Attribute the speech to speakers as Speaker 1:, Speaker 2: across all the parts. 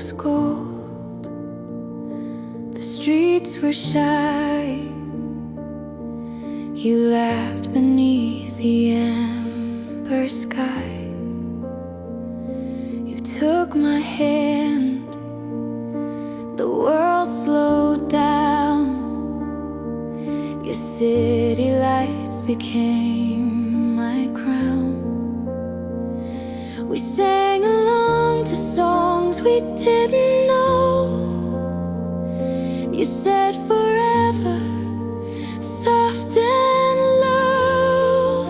Speaker 1: was gold. The streets were shy. You laughed beneath the amber sky. You took my hand. The world slowed down. Your city lights became my crown. We sang along to songs we didn't know. You said forever, soft and low.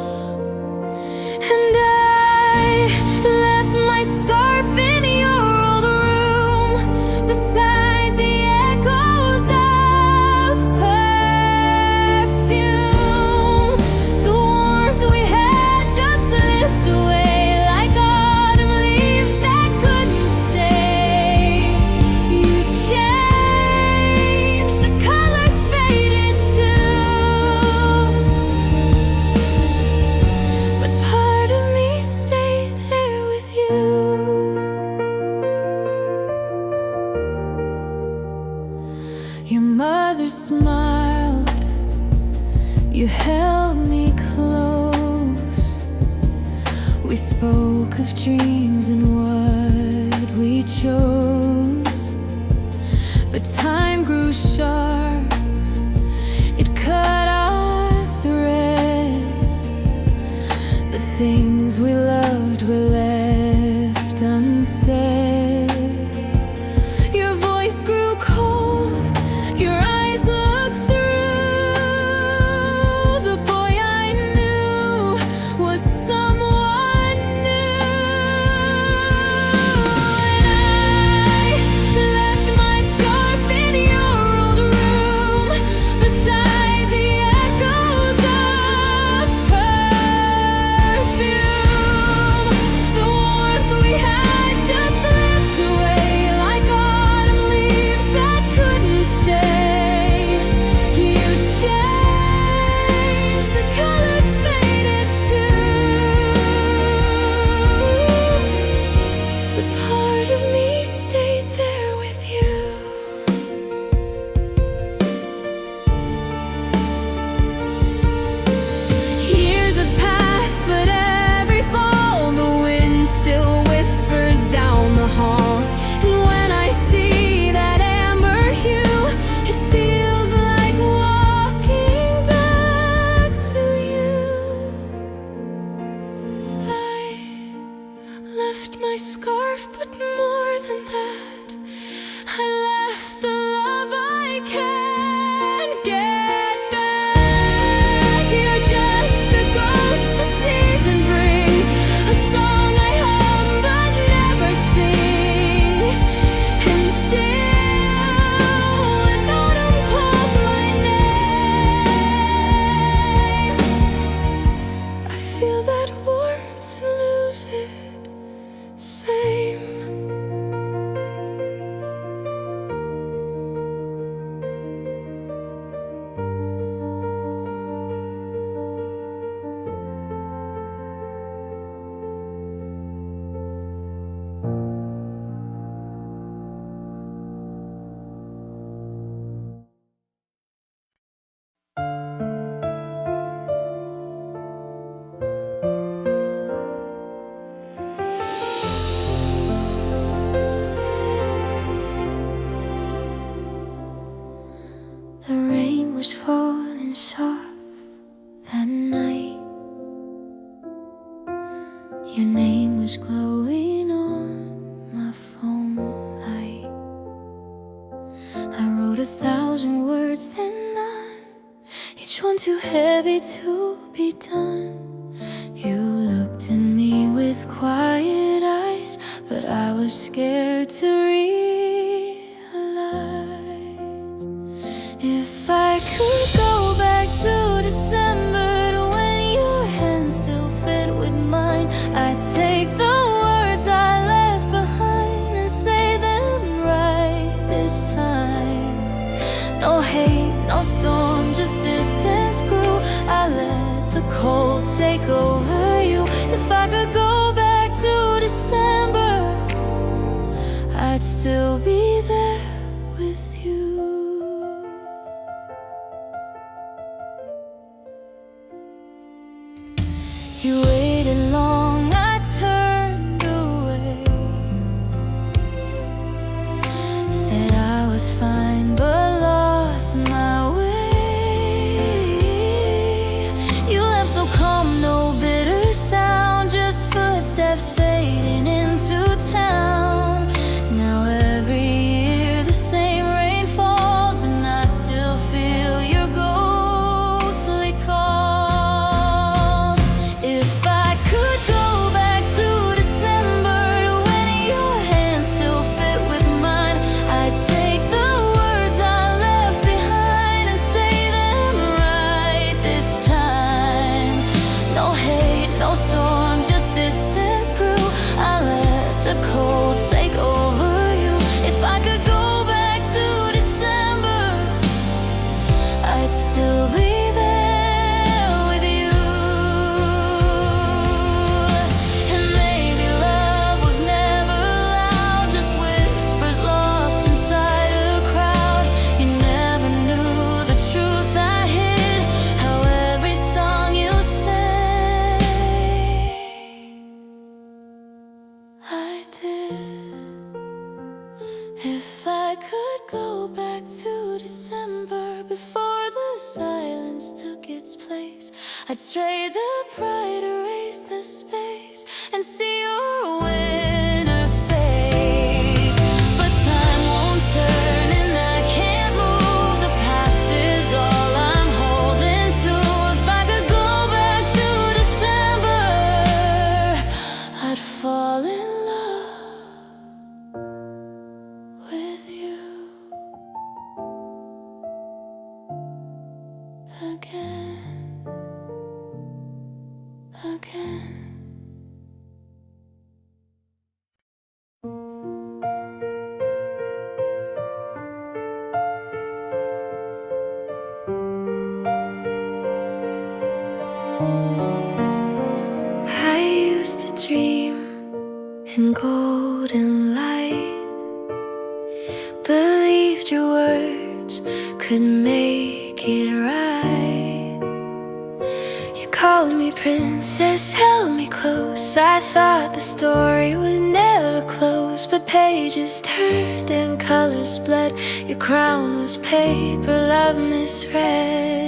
Speaker 1: And I left my scarf in your old room, beside the echoes of perfume. The warmth we had just slipped away like autumn leaves that couldn't stay. You changed, the colors faded too, but part of me stayed there with you. Your mother smiled. You held me close. We spoke of dreams and what we chose. But time grew sharp. It cut our thread. The things we loved were left unsaid. Your voice grew cold. Your eyes looked through. The boy I knew was someone new. And I left my scarf in your old room, beside the echoes of perfume. The warmth we had just slipped away like autumn leaves that couldn't stay. You changed, the colors faded too, but part of me stayed there with you. Years have passed, but every fall the wind still whispers down the hall. And when I see that amber hue, it feels like walking back to you. I left my scarf, but more than that, I left the love I can't get back. You're just a ghost the season brings, a song I hum but never sing. And still, when autumn calls my name, I feel that warmth and lose it. Same. The rain was falling soft that night. Your name was glowing on my phone light. I wrote 1,000 words, then none, each one too heavy to be done. You looked at me with quiet eyes, but I was scared to realize. If I could go back to December, to when your hands still fit with mine, I'd take the words I left behind and say them right this time. No hate, no storm, just distance grew. I let the cold take over you. If I could go back to December, I'd I'd still be there with you. You waited long, I turned away. Said I was fine, but lost my way. You left so calm, no bitter sound, just footsteps fading into town. Now every year the same rain falls, and I still feel your ghostly calls. If I could go back to December, to when your hands still fit with mine, I'd take the words I left behind and say them right this time. No hate, no storm, just distance grew. I let the cold take over you. If I could go back to December, I'd still be there with you. And maybe love was never loud, just whispers lost inside a crowd. You never knew the truth I hid, how every song you sang I did. If I could go back to December, before the silence took its place, I'd trade the pride, erase the space, and see your winter face. But time won't turn and I can't move. The past is all I'm holding to. If I could go back to December, I'd fall in love with you again, again. I used to dream in golden light, believed your words could make it right. You called me princess, held me close. I thought the story would never close, but pages turned and colors bled. Your crown was paper, love misread.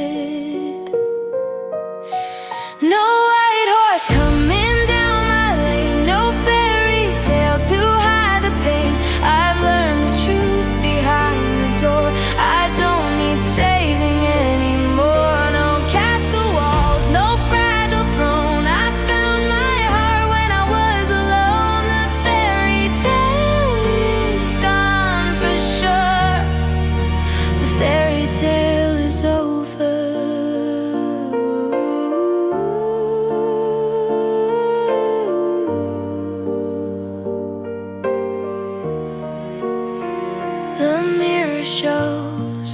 Speaker 1: No white horse coming down my lane, no fairy tale to hide the pain. I've learned the truth behind the door. I don't need saving anymore. No castle walls, no fragile throne. I found my heart when I was alone. The fairy tale is gone for sure. The fairy tale is over. The mirror shows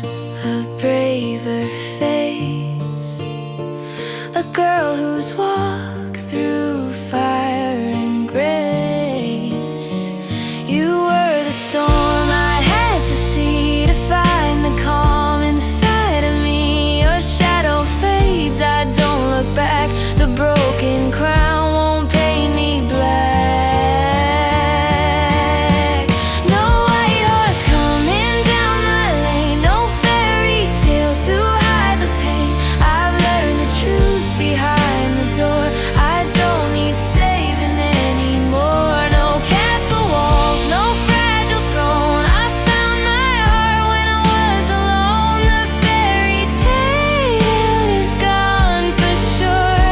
Speaker 1: a braver face, a girl who's walked through fire and grace. You were the storm I had to see to find the calm inside of me. Your shadow fades, I don't look back. The broken crown won't paint me black. No white horse coming down my lane, no fairy tale to hide the pain. I've learned the truth behind the door. I don't need saving anymore. No castle walls, no fragile throne. I found my heart when I was alone. The fairy tale is gone for sure.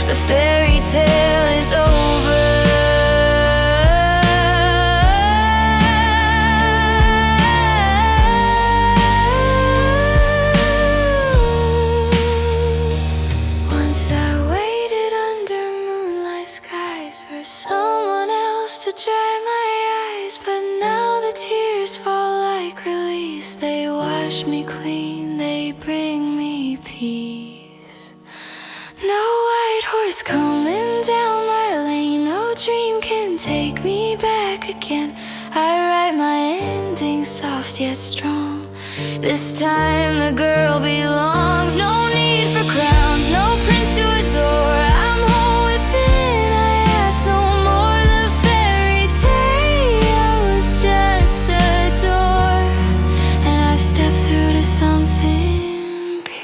Speaker 1: The fairy tale is over. Once I waited under moonlight skies for someone else to dry my eyes, but now the tears fall like release. They wash me clean, they bring me peace. No white horse coming down my lane, no dream can take me back again. I something soft yet strong. This time the girl belongs. No need for crowns, no prince to adore. I'm whole within, I ask no more. The fairy tale was just a door, and I've stepped through to something pure.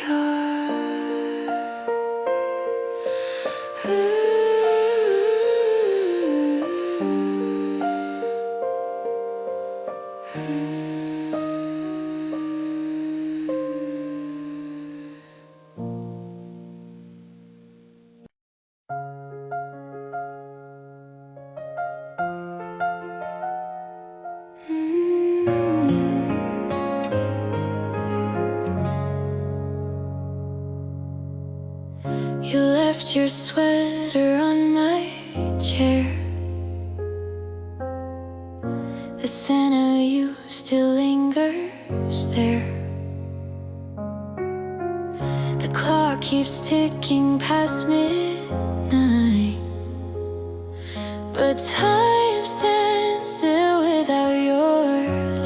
Speaker 1: You left your sweater on my chair. The scent of you still lingers there. The clock keeps ticking past midnight, but time stands still without your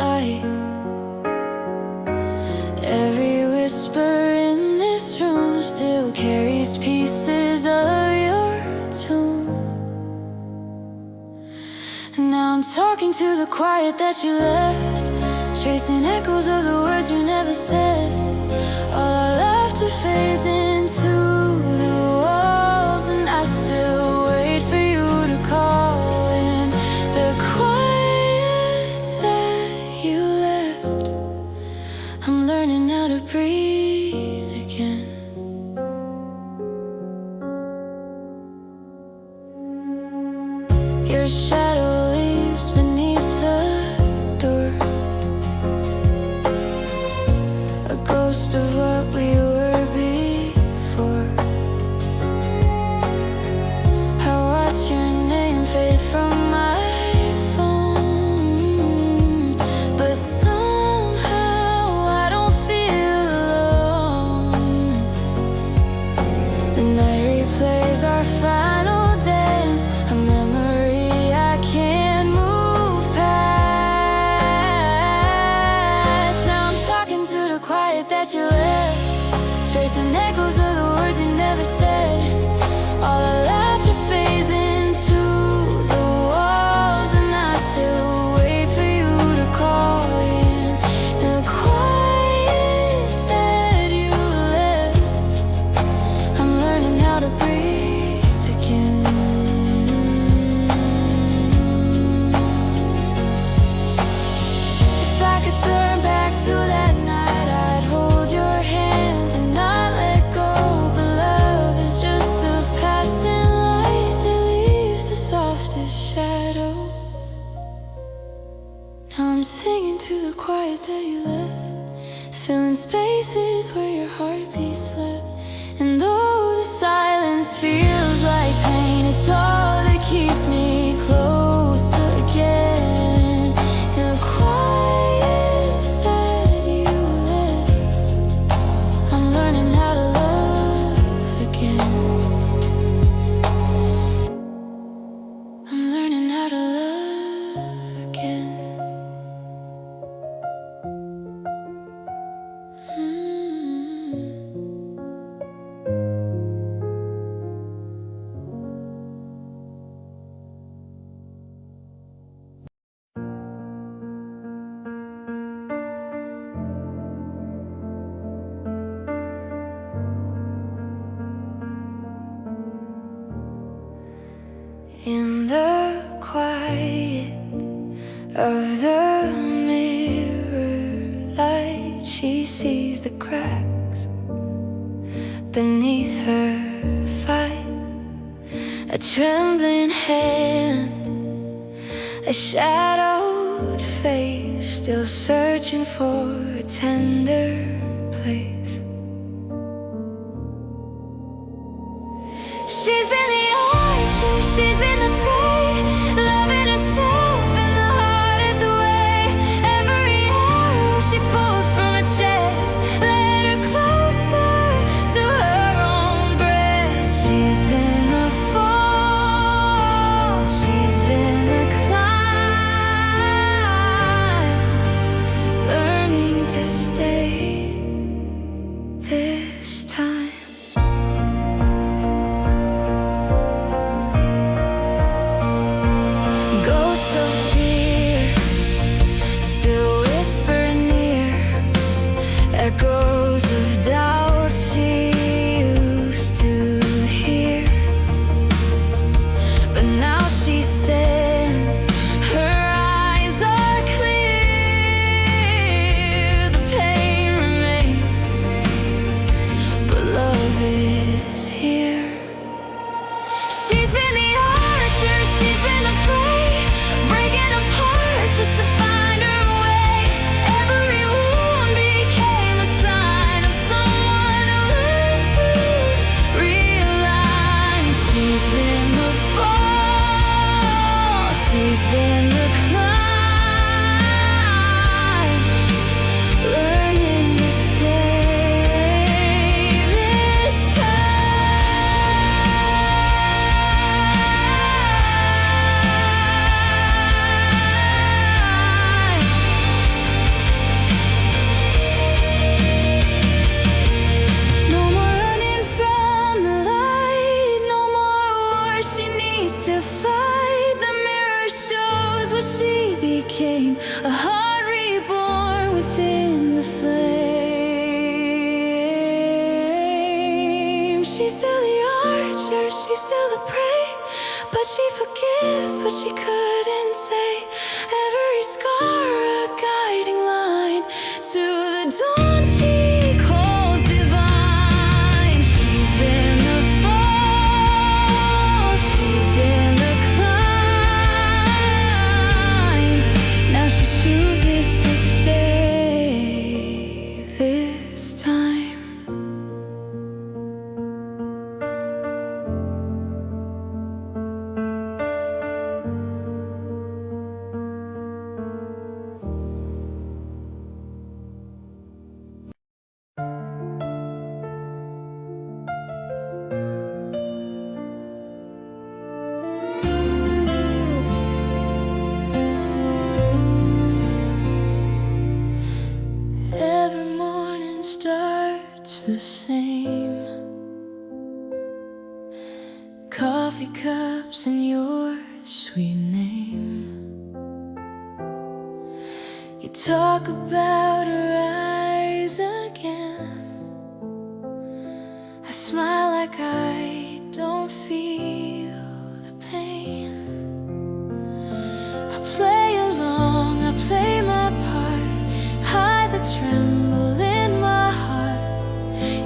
Speaker 1: light. Every whisper in this room still carries pieces of your tune. And now I'm talking to the quiet that you left, tracing echoes of the words you never said. All our laughter fades into the walls, and I still wait for you to call in. The quiet that you left, I'm learning how to breathe again. Your shadow leaves beneath the door, a ghost of what we were before. I watch your name fade from my phone, but somehow I don't feel alone. The night replays our final dance, a memory I can't move past. Now I'm talking to the quiet that you left, tracing echoes of the words you never said. All our laughter fades into the walls, and I still wait for you to call in. In the quiet that you left, I'm learning how to breathe again. If I could turn back to that night, I'd hold your hand and not let go. But love is just a passing light that leaves the softest shadow. Now I'm singing to the quiet that you left, filling spaces where your heartbeat slept. And though the silence feels like pain, it's all that keeps me close again. In the quiet that you left, I'm learning how to love again. I'm learning how to love again. In the quiet of the mirror light, she sees the cracks beneath her fight. A trembling hand, a shadowed face, still searching for a tender place. She's been the archer, she's been the prey, loving herself in the hardest way. Every arrow she pulled from her chest led her closer to her own breast. She's been the fall, she's been the climb. she forgives what she couldn't say. Every scar a guiding line to the dawn she calls divine. She's been the fall, she's been the climb. Now she chooses to stay this time. Every morning starts the same. Coffee cups and your sweet name. You talk about her eyes again. I smile like I don't feel the pain. I play along, I play my part, hide the tremble in my heart.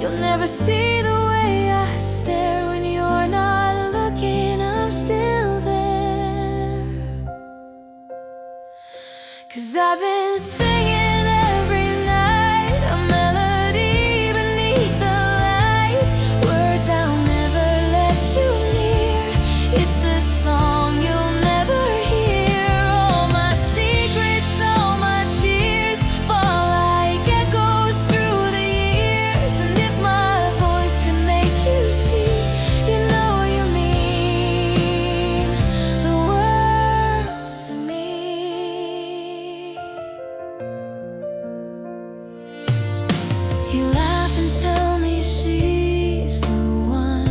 Speaker 1: You'll never see the way I stare when you're not looking. I'm still there, 'cause I've been singing every night, a melody beneath the light. Words I'll never let you near. It's the song you'll never hear. All my secrets, all my tears fall like echoes through the years. And if my voice can make you see, you know you mean the world to me. You laugh and tell me she's the one,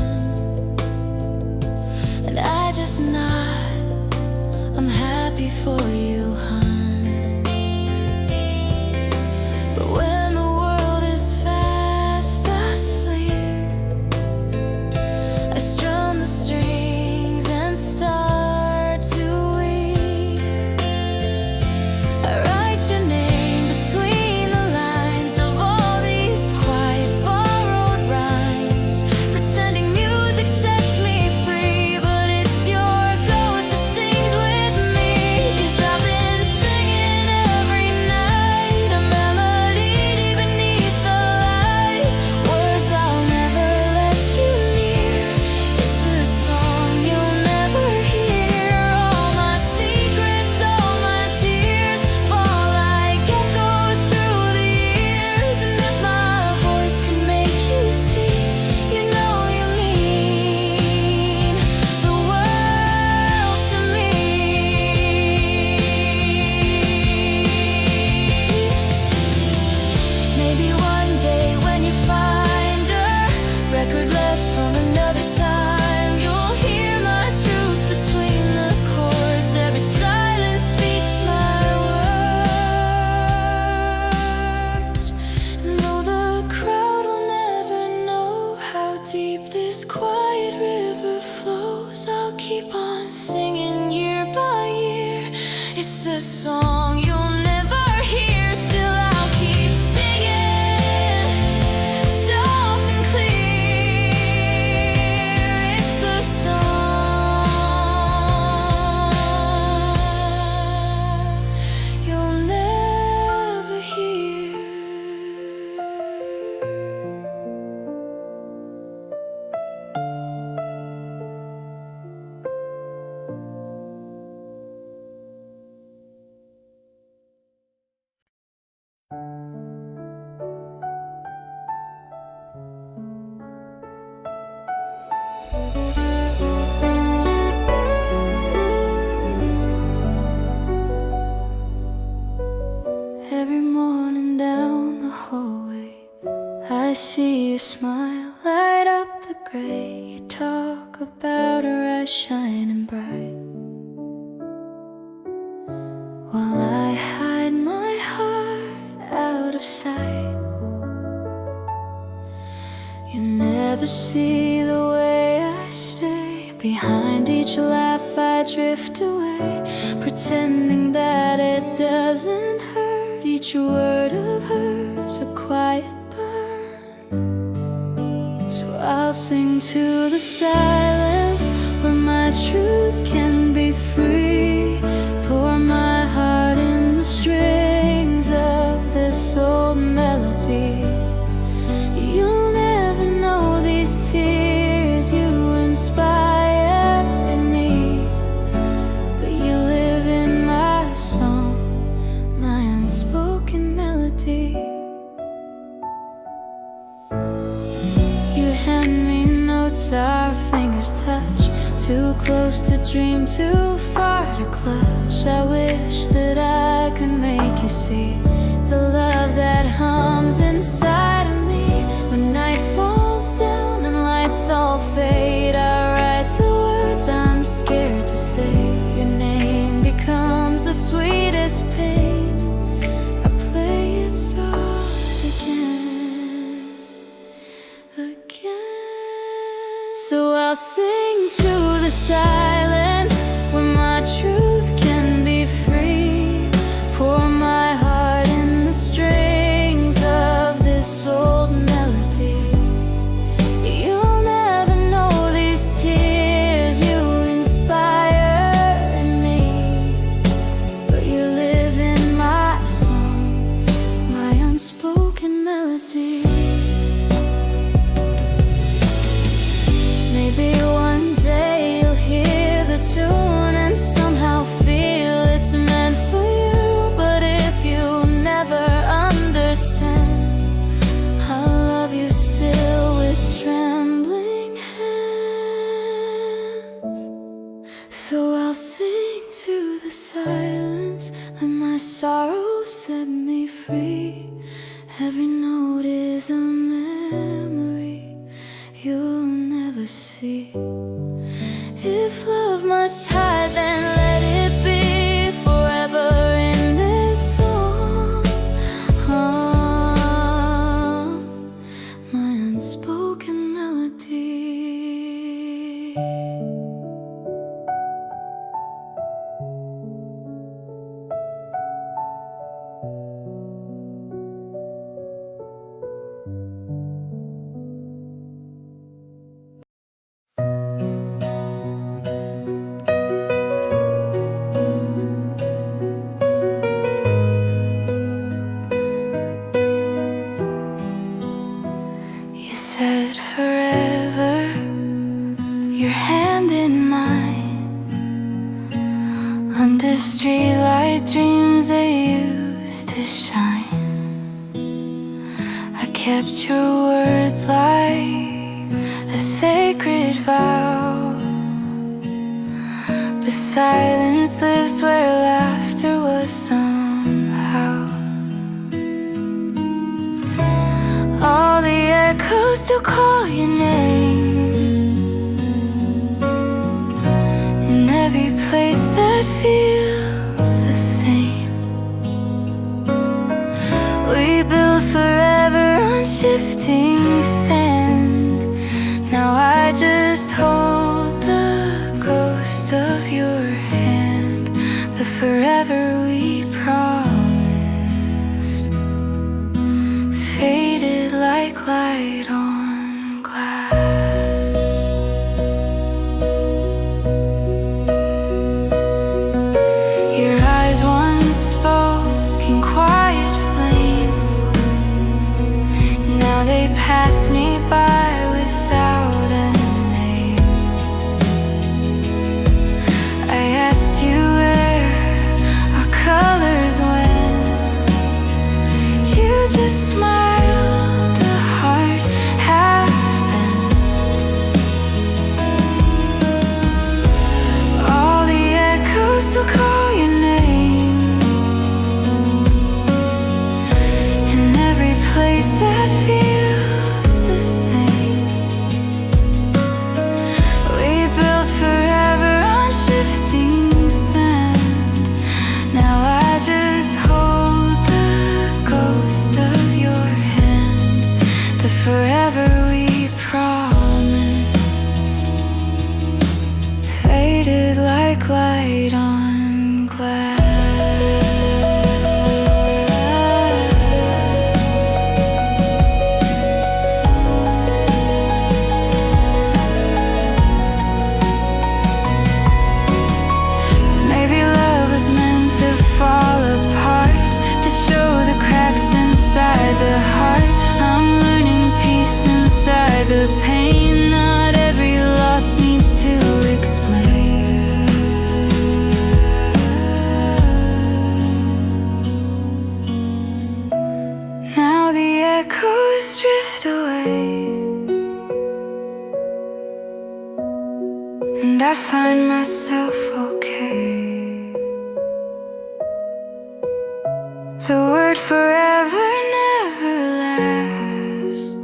Speaker 1: and I just nod. I'm happy for you, hon. But when the world is fast asleep, I strum the strings and start to weep. I write your name between the lines of all these quiet borrowed rhymes, pretending music sets me free. But it's your ghost that sings with me, 'cause I've been singing every night, a melody deep beneath the light. Words I'll never let you near. It's the song you'll never hear. All my secrets, all my tears fall like echoes through the years. And if my voice can make you see, you know you mean the world to me. Maybe one day when you find her record left from another time, you'll hear my truth between the chords. Every silence speaks my words. And though the crowd will never know how deep this quiet river flows, I'll keep on singing year by year. It's the song you'll never hear. Still I'll keep singing, soft and clear. It's the song you'll never hear. Every morning down the hallway, I see you smile, light up the gray. You talk about her eyes shining bright, while I hide my heart out of sight. You never see the way I stay, Behind each laugh I drift away, pretending that it doesn't hurt. Each word of hers a quiet burn. So I'll sing to the silence where my truth can be free. Pour my heart in the strings of this old melody. You'll never know these tears you inspire in me, but you live in my song, my unspoken melody. You hand me notes, our fingers touch, too close to dream, too far to clutch. I wish that I could make you see the love that hums inside of me. When night falls down and lights all fade, I write the words I'm scared to say. Your name becomes the sweetest pain. I play it soft again, again. So I'll sing to the silence where my truth can be free. Pour my heart in the strings of this old melody. You'll never know these tears you inspire in me, but you live in my song, my unspoken melody. Maybe one day you'll hear the tune and somehow feel it's meant for you. But if you never understand, I'll love you still with trembling hands. So I'll sing to the silence, let my sorrow set me free. Every note is a memory you'll never see. If love must hide, then let it be forever in this song. My unspoken melody. You said forever, your hand in mine. Under streetlight dreams they used to shine. I kept your words like a sacred vow. But silence lives where laughter was somehow. All the echoes still call your name in every place that feels the same. We built forever on shifting sand. Now I just hold the ghost of your hand, the forever we promised, faded like light on glass. Your eyes once spoke in quiet flame. Now they pass me by without a name. I asked you where our colors went. You just smiled, a heart half bent. All the echoes still call your name in every place that feels the same. We built forever on shifting sand. Now I just hold the ghost of your hand. echoes drift away, and I find myself okay. The word forever never lasts,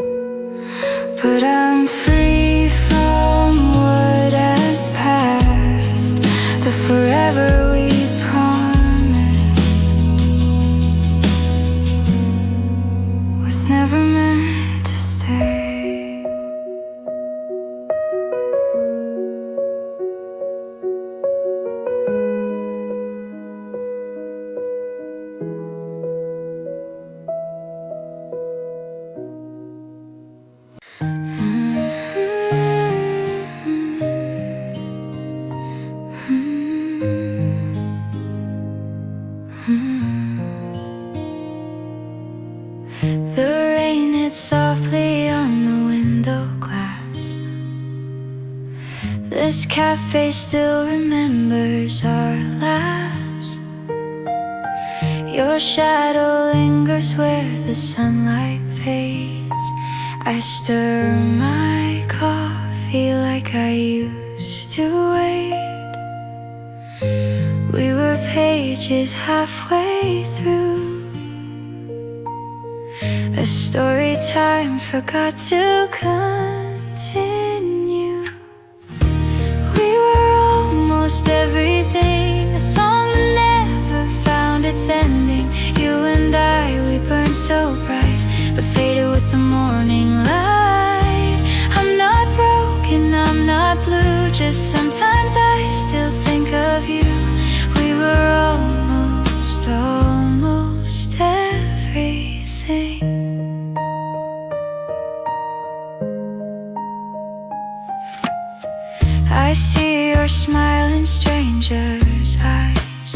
Speaker 1: but I'm free from what has passed. The forever we promised was never meant to stay. The rain hits softly on the window glass. This cafe still remembers our last. Your shadow lingers where the sunlight fades. I stir my coffee like I used to wait. We were pages halfway through a story time forgot to continue. We were almost everything, a song that never found its ending. You and I, we burned so bright, but faded with the morning light. I'm not broken, I'm not blue, just sometimes I still think of you. We were almost everything. I see your smile in strangers' eyes,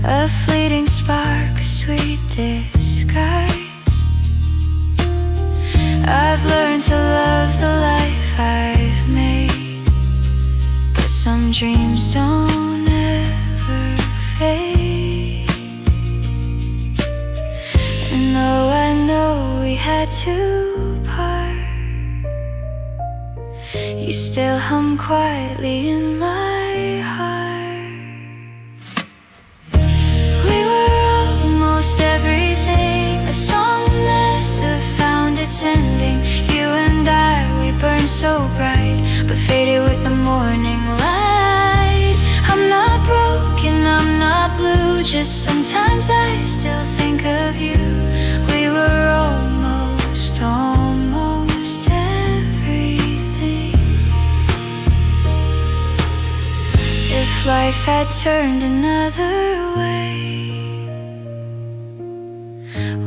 Speaker 1: a fleeting spark, a sweet disguise. I've learned to love the life I've made, but some dreams don't ever fade. And though I know we had to part, you still hum quietly in my heart. We were almost everything, a song that never found its ending. You and I, we burned so bright, but faded with the morning light. I'm not broken, I'm not blue, just sometimes I still think of you. We were almost everything. If life had turned another way,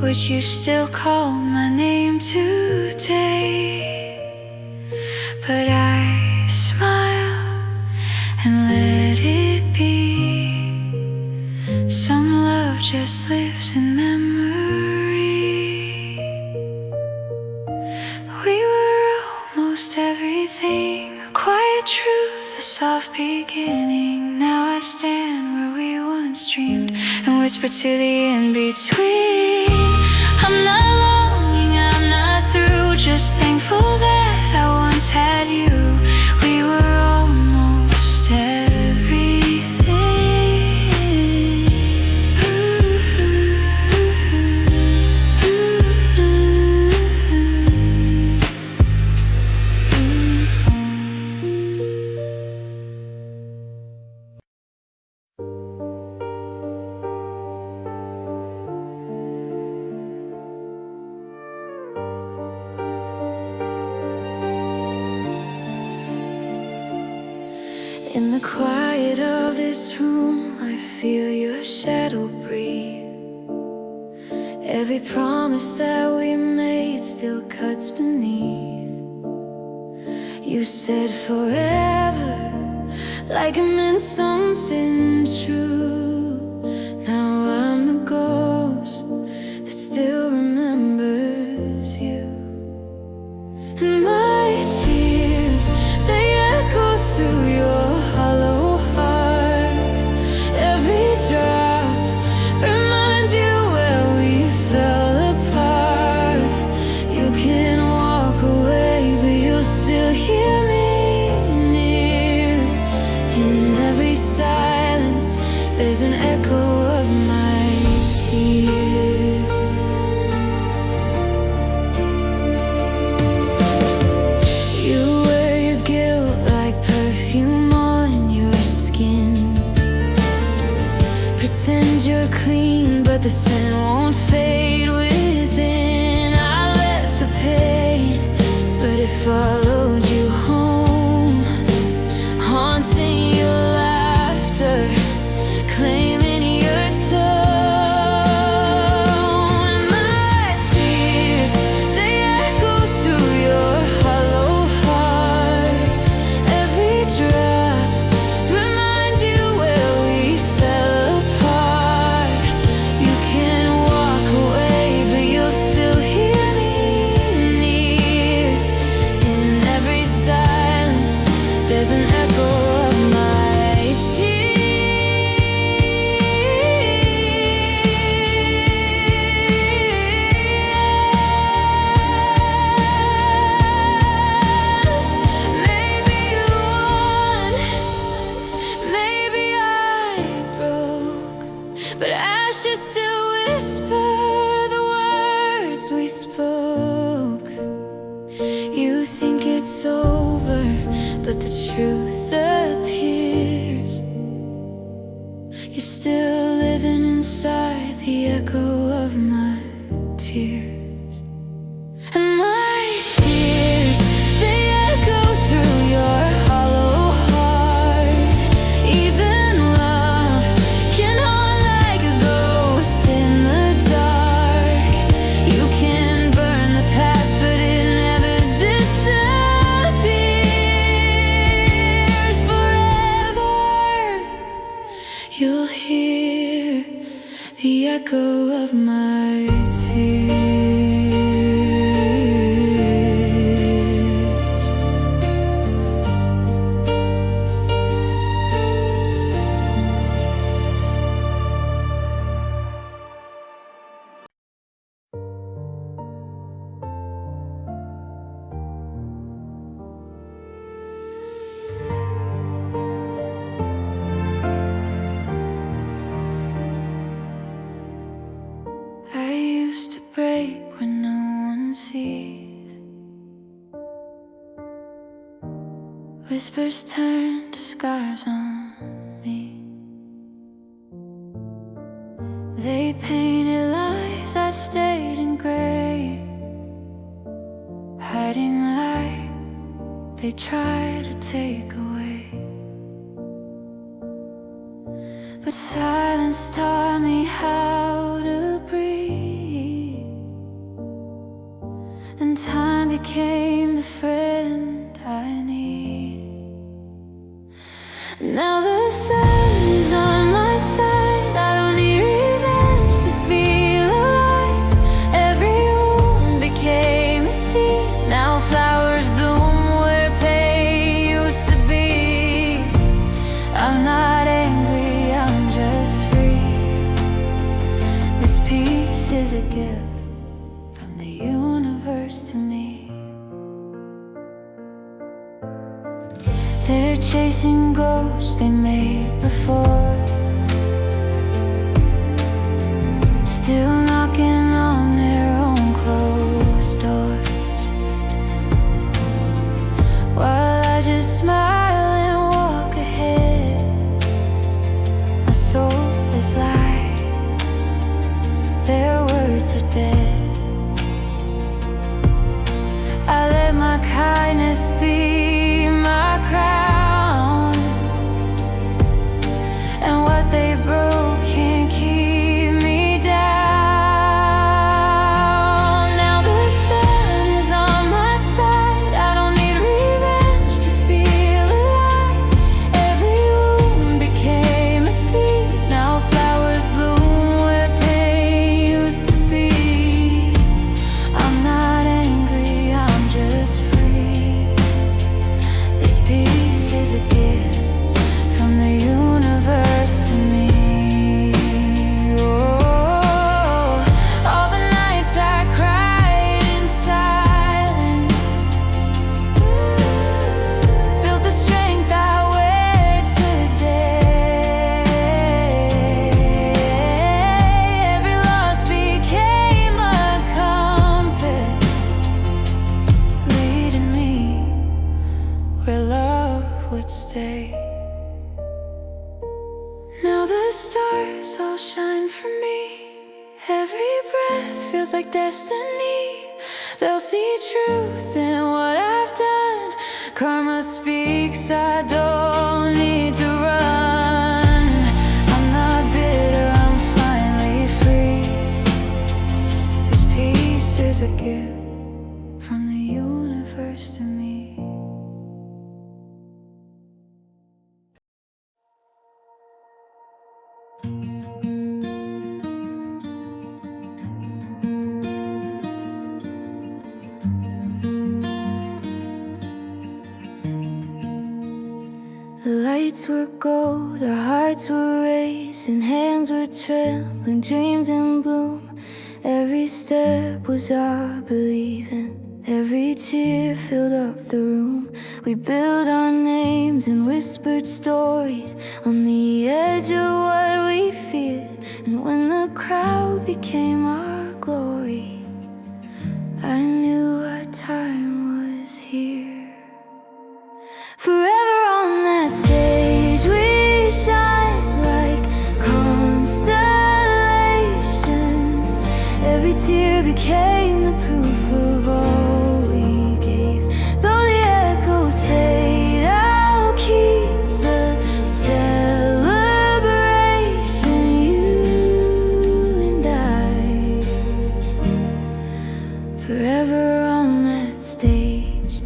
Speaker 1: would you still call my name today? But I smile and let it be. Some love just lives in memory. We were almost everything, a quiet truth, a soft beginning. Now I stand where we once dreamed and whisper to the in-between. I'm not longing, I'm not through, just thankful that I once had you. We were almost everything. In the quiet of this room, I feel your shadow breathe. Every promise that we made still cuts beneath. You said forever, like it meant something true. Now I'm the ghost that still remembers you. And my tears, they echo through your hollow heart. Every drop reminds you where we fell apart. The scent won't fade within. I left the pain, but it followed you home, haunting your laughter, claiming your tone. And my tears, they echo through your hollow heart. Every drop reminds you where we fell apart. You can walk away, but you'll still hear me near. In every silence, there's an echo of my tears. Maybe you won, maybe I broke, but ashes still whisper the words we spoke. You think it's over, but the truth appears. You're still living inside the echo of my tears. And my tears, they echo through your hollow heart. Even love can haunt like a ghost in the dark. You can burn the past, but it never disappears. Forever, you'll hear the echo of my tears. I used to break when no one sees. Whispers turn to scars on me. They painted lies I stayed in gray, hiding light they try to take away. But silence taught me how to breathe, and time became the friend I need. Now the sun is on my side. I don't need revenge to feel alive. Every wound became a seed. Now flowers bloom where pain used to be. I'm not angry, I'm just free. This peace is a gift from the universe to me. They're chasing ghosts they made before, still knocking on their own closed doors, while I just smile and walk ahead. My soul is light, their words are dead. I let my kindness be my crown, and what they broke can't keep me down. Now the sun is on my side. I don't need revenge to feel alive. Every wound became a seed. Now flowers bloom where pain used to be. I'm not angry, I'm just free. Every breath feels like destiny. They'll see truth in what I've done. Karma speaks, I don't need to run. I'm not bitter, I'm finally free. This peace is a gift from the universe to me. The lights were gold, our hearts were racing, hands were trembling, dreams in bloom. Every step was our believing, every tear filled up the room. We built our names and whispered stories on the edge of what we feared. And when the crowd became our glory, I knew our time was here. Forever on that stage we shine like constellations. Every tear became the proof of all we gave. Though the echoes fade, I'll keep the celebration. You and I, forever on that stage.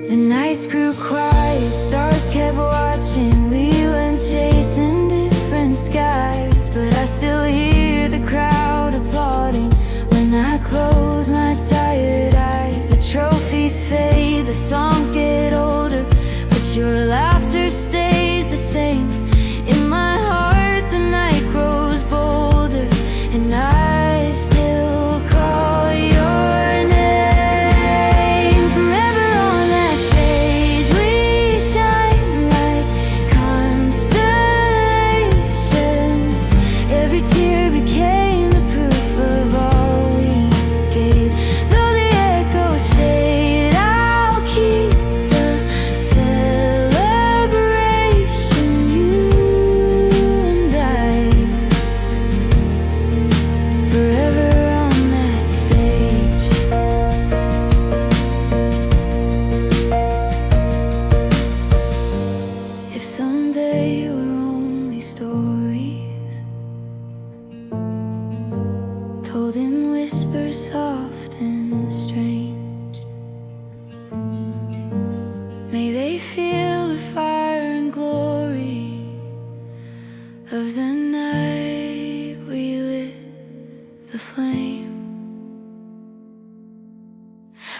Speaker 1: The nights grew quiet, stars kept watching. We went chasing different skies, but I still hear the crowd applauding when I close my tired eyes. The trophies fade, the songs get older, but your laughter stays the same. In my heart the night grows bolder, and I still call your name. Forever on that stage we shine like constellations. Every tear became the proof of all we gave. Though the echoes fade, I'll keep the celebration. You and I, forever on that stage. If someday we're only stories told in whispers soft and strange, may they feel the fire and glory of the night we lit the flame.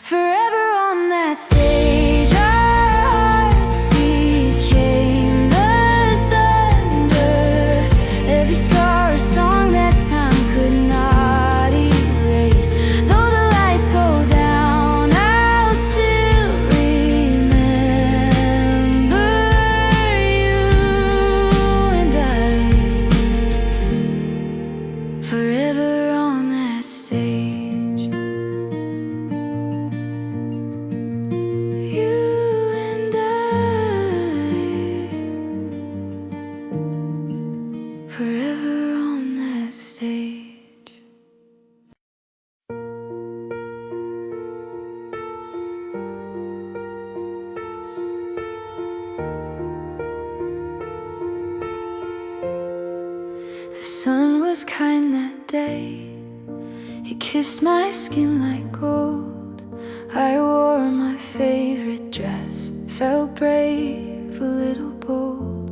Speaker 1: Forever on that stage, our hearts became the thunder. Every scar a song that time could not erase. Though the lights go down, I'll still remember you and I, forever on that stage. You and I, forever on that stage. The sun was kind that day. It kissed my skin like gold. I wore my favorite dress, felt brave, a little bold.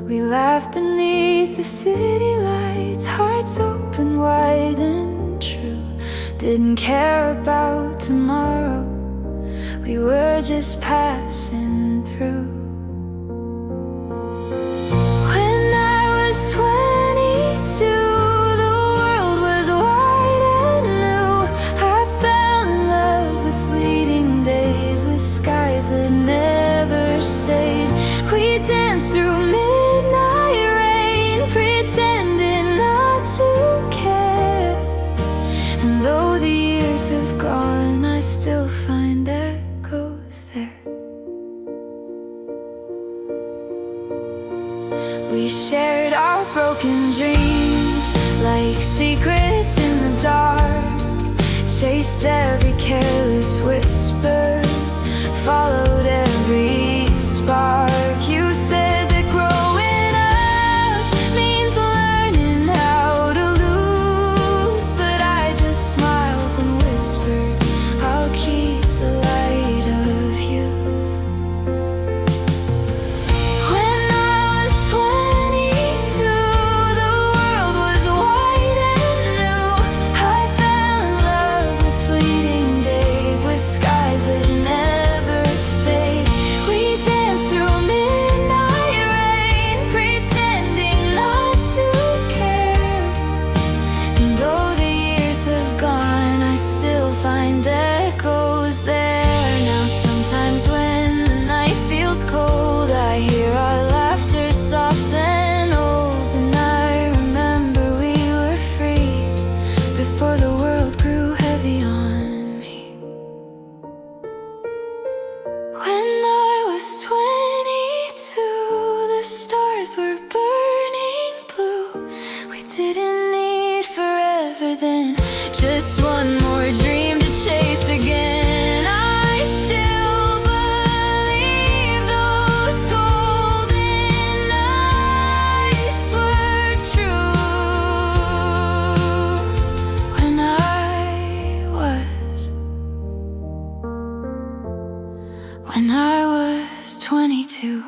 Speaker 1: We laughed beneath the city lights, hearts open wide and true. Didn't care about tomorrow, we were just passing through. When I was 22, the world was wide and new. I fell in love with fleeting days, with skies that never stayed. We danced through midnight rain, pretending not to care. And though the years have gone, I still find echoes there. shared our broken dreams like secrets in the dark. Chased every careless whisper, followed every spark. You said that growing up means learning how to lose, but I just smiled and whispered, I'll keep the light of youth. When I was 22, the world was wide and new. I fell in love with fleeting days, with skies that never stayed. We danced through midnight rain, pretending not to care. And though the years have gone, I still find echoes there. Now sometimes when the night feels cold, I hear our laughter soft and old. And I remember we were free before the world grew heavy on me. When I was 22, the stars were burning blue. We didn't need forever then, just one more dream to chase again. I still believe those golden nights were true. When I was 22.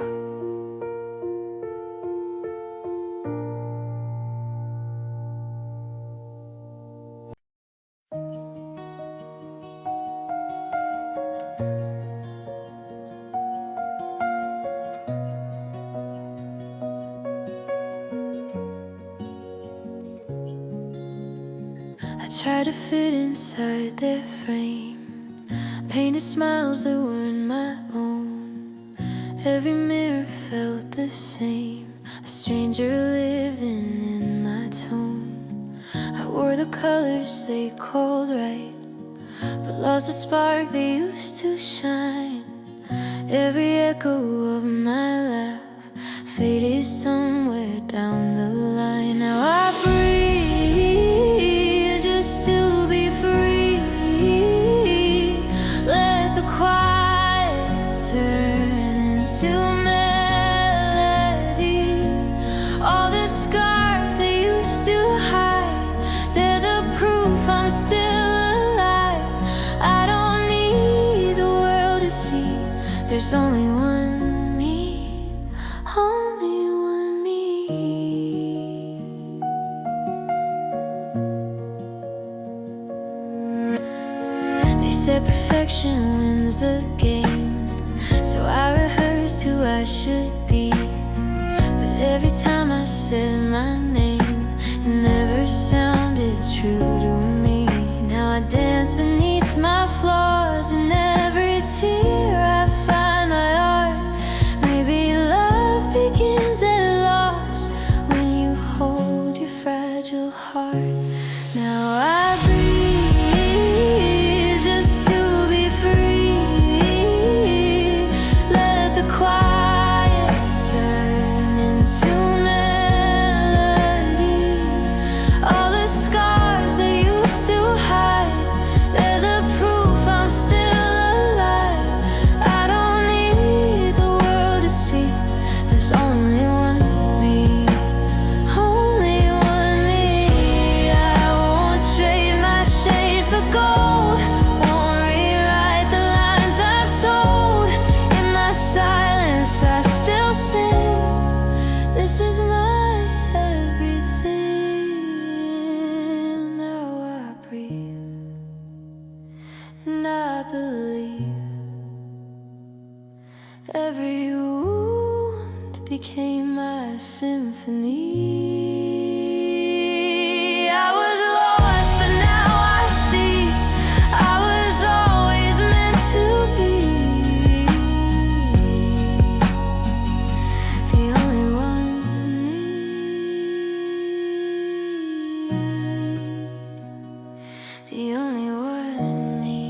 Speaker 1: I tried to fit inside their frame, painted smiles that weren't my own. Every mirror felt the same, a stranger living in my tone. I wore the colors they called right, but lost the spark they used to shine. Every echo of my laugh faded somewhere down the line. Now I breathe just to be free. Let the quiet turn into melody. All the scars they used to hide, they're the proof I'm still alive. I don't need the world to see, there's only one me, only one me. They said perfection wins the game, so I rehearsed who I should be. But every time I said my name, it never sounded true to me. Now I dance beneath my flaws, and every tear I find my art. Maybe love begins at loss when you hold your fragile heart. Now I breathe just to be free. Let the quiet turn into melody. All the scars they used to hide, they're the proof I'm still alive. I don't need the world to see, there's only one me, only one me. I won't trade my shade for gold, won't rewrite the lines I've told. In my silence I still sing, this is my everything. Now I breathe and I believe. Every wound became my symphony. I was lost, but now I see, I was always meant to be the only one me, the only one me.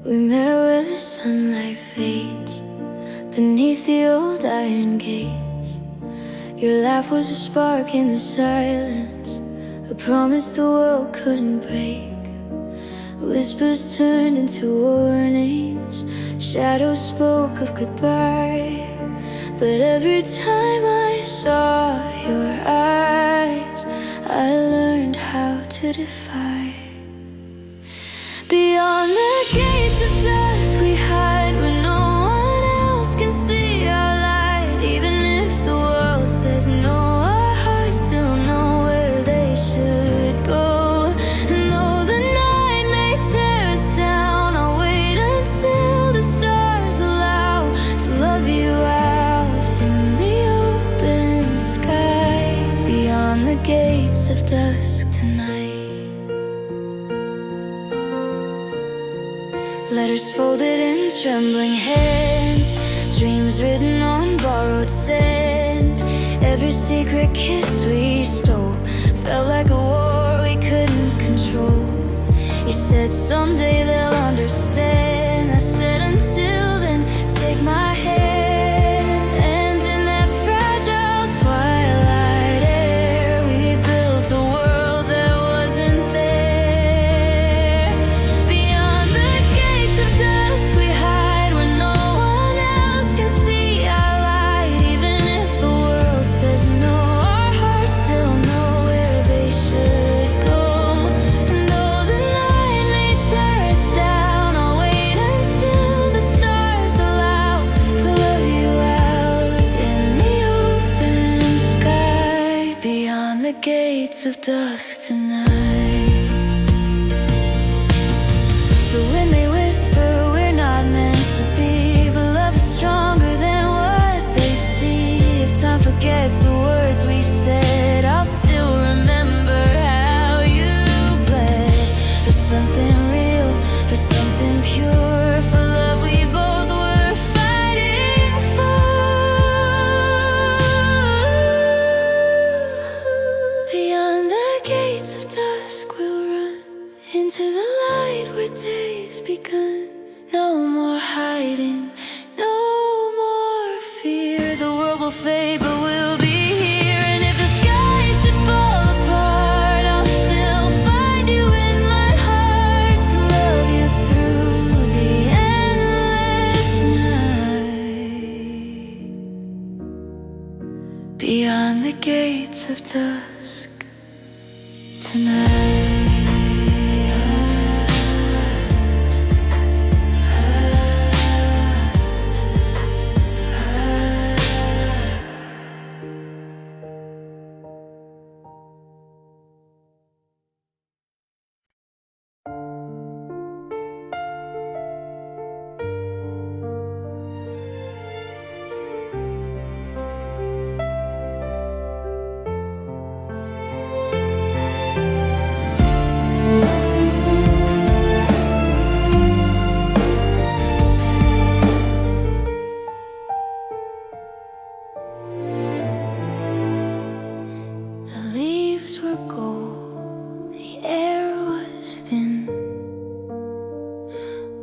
Speaker 1: We met where the sunlight fades beneath the old iron gates. Your laugh was a spark in the silence, a promise the world couldn't break. Whispers turned into warnings, shadows spoke of goodbye. But every time I saw your eyes, I learned how to defy. Beyond the gates of dusk we hide, where no one else can see our light. Even if the world says no, our hearts still know where they should go. And though the night may tear us down, I'll wait until the stars allow to love you out in the open sky. Beyond the gates of dusk tonight. Letters folded in trembling hands, dreams written on borrowed sand. Every secret kiss we stole felt like a war we couldn't control. You said someday they'll understand. I said until then, take my hand. And in that fragile twilight air, we built a world that wasn't there. Beyond the gates of dusk we hide, where no one else can see our light. Even if the world says no, our hearts still know where they should go. And though the night may tear us down, I'll wait until the stars allow to love you out in the open sky. Beyond the gates of dusk tonight. The wind may whisper we're not meant to be, but love is stronger than what they see. If time forgets the words we said, I'll still remember how you bled. For something real, for something pure, for love we both were fighting for. Beyond the gates of dusk we'll run into the light where day's begun. No more hiding, no more fear. The world will fade, but we'll be here. And if the sky should fall apart, I'll still find you in my heart to love you through the endless night. Beyond the gates of dusk tonight. The leaves were gold, the air was thin.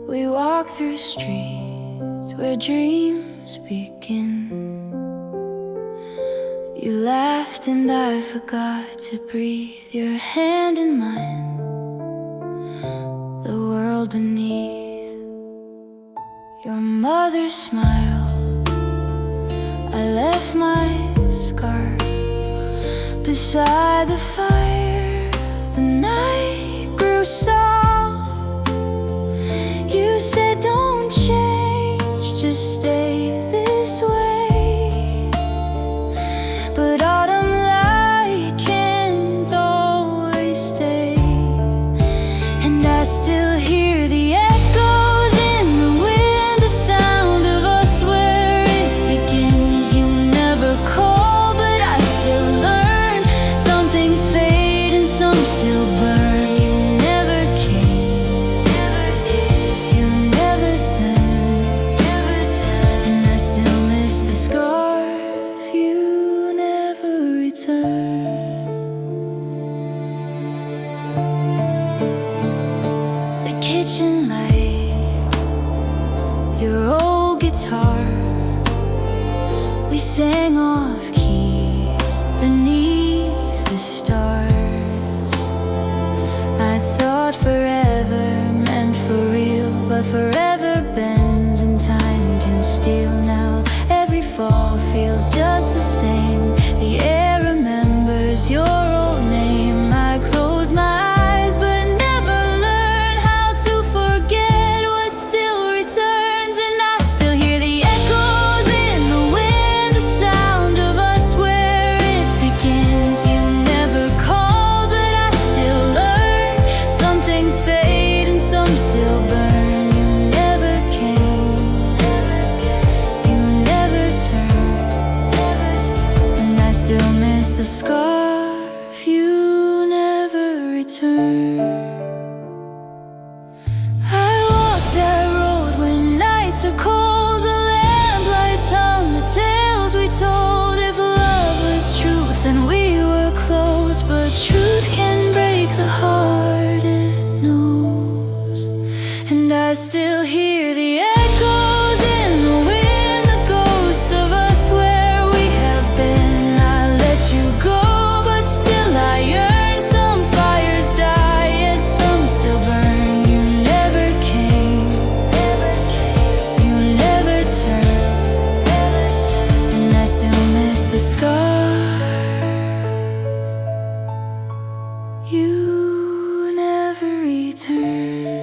Speaker 1: We walked through streets where dreams begin. You laughed and I forgot to breathe, your hand in mine. The world beneath your mother's smile. I left my scar beside the fire. The night grew soft. You said don't change, just stay this way. But autumn light can't always stay. And I still hear the echoes in the wind, the sound of us where it begins. You never call, but I still learn. Some things fade and some still burn. You never came, you never turned, and I still We sang off key beneath the stars. I thought forever meant for real, but forever bends and time can steal. Now every fall feels just the same. The air remembers your old name. I close my eyes but never learn how to forget what still returns. And I still hear the echoes in the wind, the sound of us where it begins. You never call, but I still learn. Some things fade and some still burn. You never came, you never turned, and I still miss the scarf you never returned. I walk that road when nights are cold. The lamplights hum the tales we told. If love was truth then we were close, but truth can break the heart it knows. And I still hear the echoes in the wind, the ghosts of us where we have been. I let you go, but still I yearn. Some fires die, yet some still burn. You never came, you never turned, and I still miss the scar you never returned.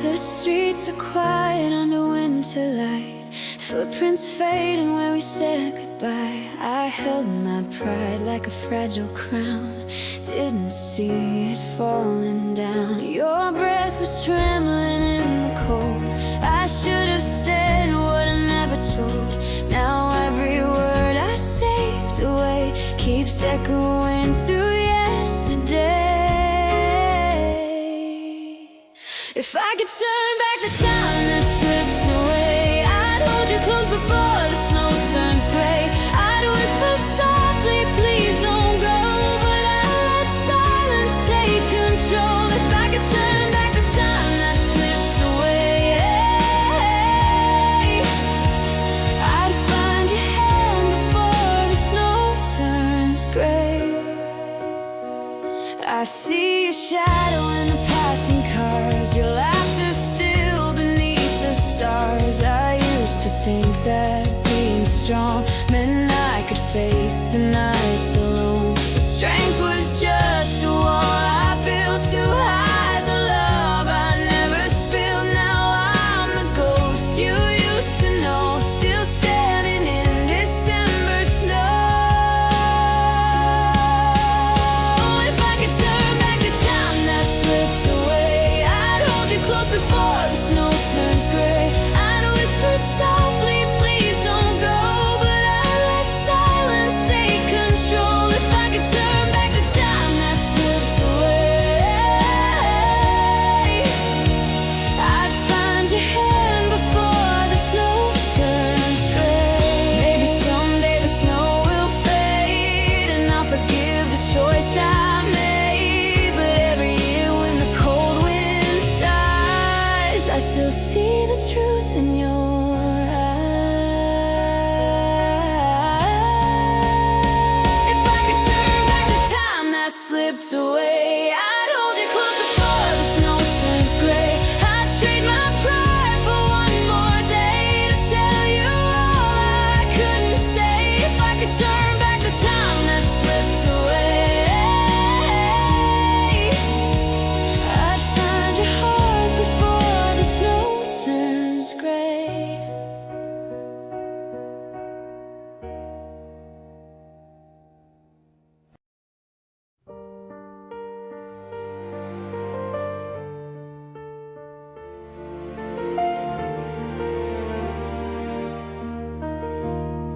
Speaker 1: The streets are quiet under winter light. Footprints fading where we said goodbye. I held my pride like a fragile crown, didn't see it falling down. Your breath was trembling in the cold. I should have said what I never told. Now every word I saved away keeps echoing through yesterday. If I could turn back the time that slipped away, I'd hold you close before the snow turns gray. I'd whisper softly, please don't go, but I'd let silence take control. If I could turn back the time that slipped away, I'd find your hand before the snow turns gray. I see your shadow in the passing cars, your laughter still beneath the stars. I used to think that being strong meant I could face the nights alone, but strength was just a wall I built to hide the love I never spilled. Now I'm the ghost you used to know, still standing in December snow. Before the snow turns gray, I'd whisper softly, please don't go, but I'd let silence take control. If I could turn back the time that slipped away, I'd find your hand before the snow turns gray. Maybe someday the snow will fade and I'll forgive the choice I made, but every year when the cold wind sighs, I still see the truth in your eyes. If I could turn back the time that slipped away, I'd hold you close before the snow turns gray. I'd trade my pride for one more day to tell you all I couldn't say. If I could turn back the time that slipped away, I'd find your heart before the snow turns gray.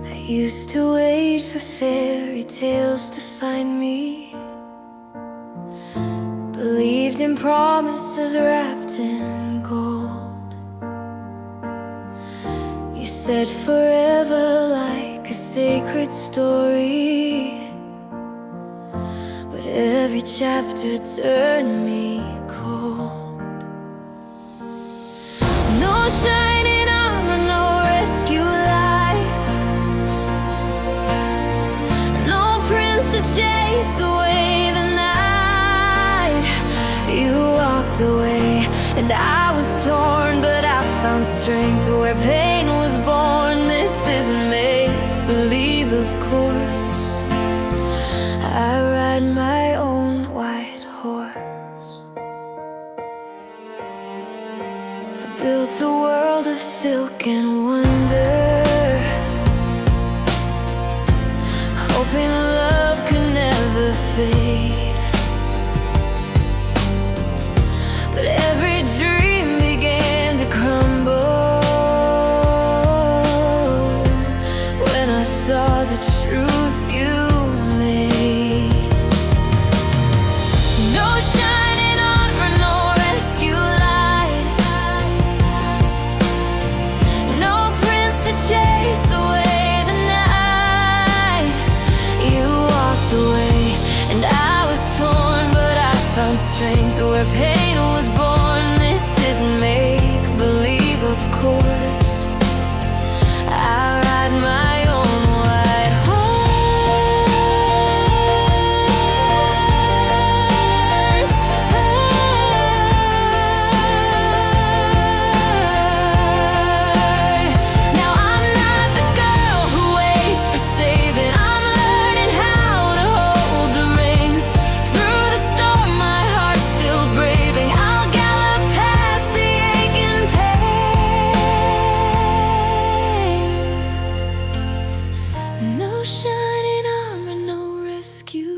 Speaker 1: I used to wait for fairy tales to find me, believe believed in promises wrapped in gold. You said forever like a sacred story, but every chapter turned me cold. No shining armor, no rescue light, no prince to chase away the night. You walked away and I was torn, but I found strength where pain was born. This isn't make-believe, of course. I ride my own white horse. I built a world of silk and wonder, hoping love could never fade. But every dream began to crumble when I saw the truth you made. No shining armor, no rescue light, no prince to chase away the night. You walked away and I was torn, but I found strength where pain was born. This isn't make-believe, of course. I ride my own white horse. Now I'm not the girl who waits for saving. I'm learning how to hold the reins. Through the storm, my heart's still braving. I'll gallop past the aching pain. No shining armor, no rescue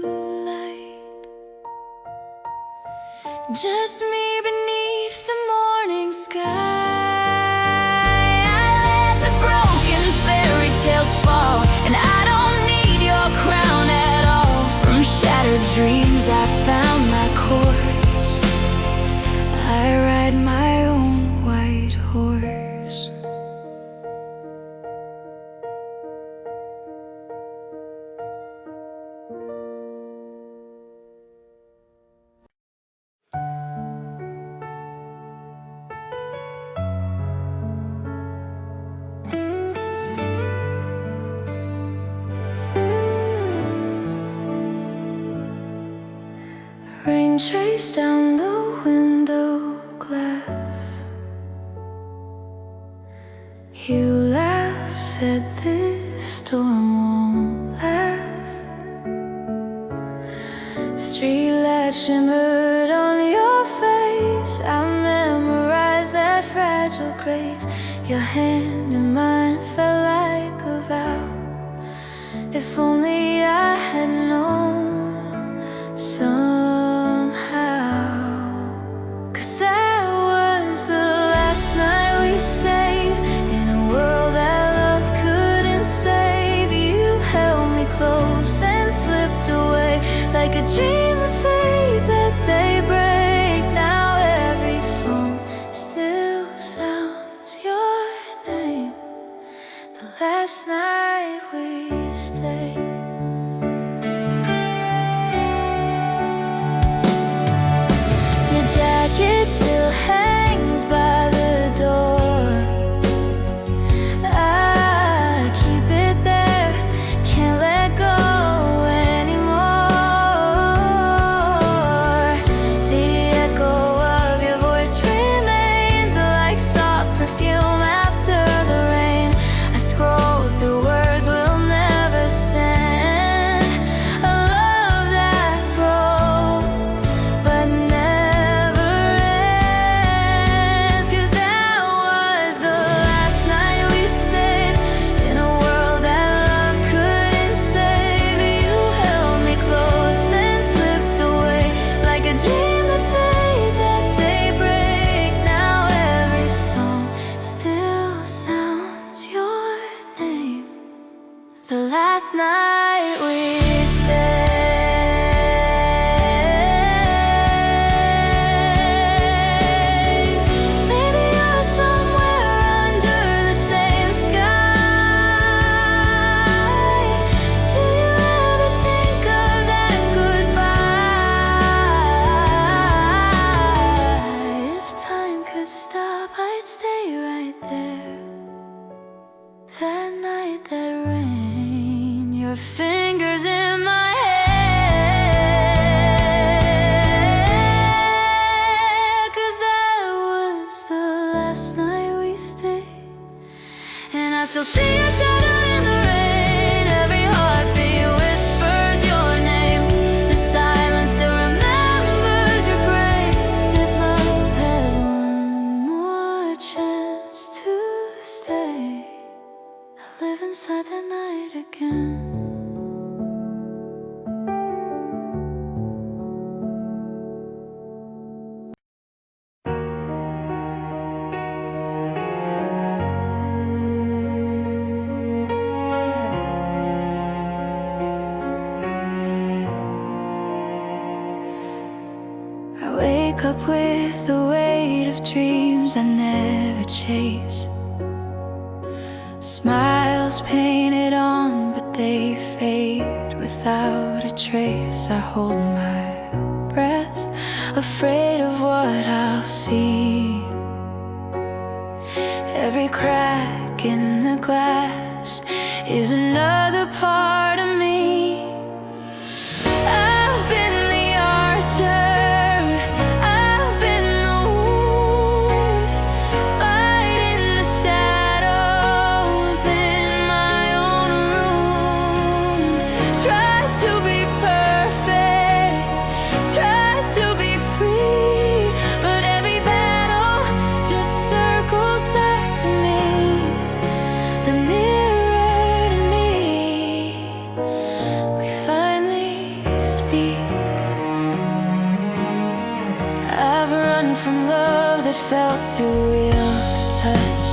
Speaker 1: light, just me beneath the morning sky. I let the broken fairy tales fall, and I don't need your crown at all. From shattered dreams I found my course. I ride my own white horse. Rain traced down the window glass. You laughed, said this storm won't last. Streetlight shimmered on your face. I memorized that fragile grace. Your hand in mine felt like a vow. If only I had known somehow. 'Cause that was the last night we stayed in a world that love couldn't save. You held me close, then slipped away like a dream that fades at daybreak. Now every song still sounds your name. The last night we stayed. Jacket still hangs by the door. I keep it there, can't let go anymore. The echo of your voice remains like soft perfume after the rain. I scroll through words we'll never send. A love that broke but never again. I wake up with the weight of dreams I never chase. Smiles painted on, but they fade without a trace. I hold my breath, afraid of what I'll see. Every crack in the glass is another part of me. I've been the archer, from love that felt too real to touch.